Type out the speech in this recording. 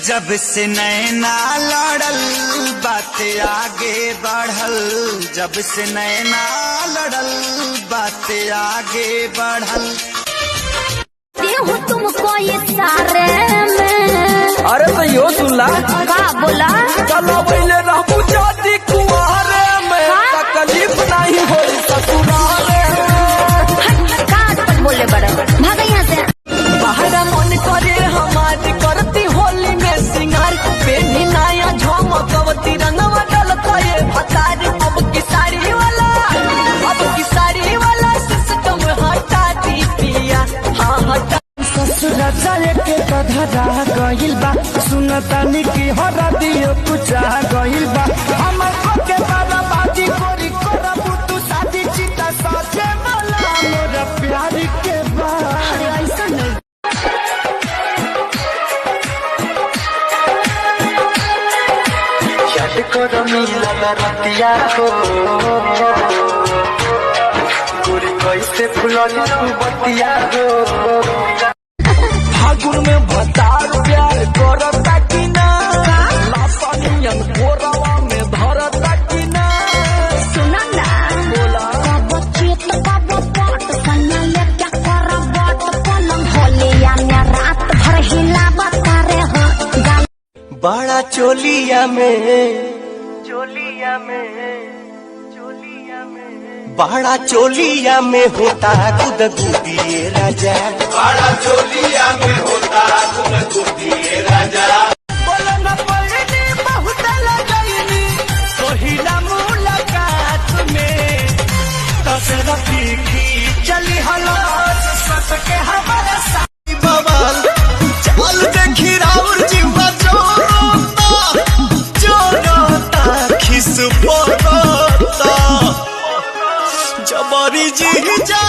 जब से नैना लड़ल बात आगे बढ़ल, जब से नैना लड़ल बात आगे बढ़ल। हूँ तुमको ये सारे में। अरे तो यो सुनला का बोला चलो पहले रहू जाती कुआरे में, तकलीफ नहीं हो ससुराले में। का बोले बड़े भाग यहाँ से। बाहर मन करे हमारी करती होली में सिंगार, पेनी नया झमकवती रंगवा डलता ये भतारी। अब की साड़ी वाला सिस्टम हटा दी पिया, हाँ हटा। ससुरा जाए के कधरा गइल बा, सुनतानी की हरा दियो कुचा गइल बा। हमर के बाजी कोरी करबू तू शादी, चिता साथे मला मोर प्यार के बा। अरे ऐसा नहीं याद करो मिला रतिया हो, गोरी कैसे फुलनी तू बतिया हो। फागुन में भतार प्यार करता कि ना, लापनियन कोरवा में धरता कि ना। सुना ना बोला कब चेत कब पट कन्या ले क्या कर बट पलंग होले या मैं रात भर हिला बता रे हो। बड़ा चोलिया में बड़ा चोलिया में होता गुद गुदिए राजा, बड़ा चोलिया में होता गुदगुदी राजा। बोलना पड़नी बहुत लगनी पहिला मुलाकात में, दशरथ की चली हलास सत के हमारे साथ बवाल चाल देखी राउर जीवा जोरता खिस पड़ता, जबरी जी जा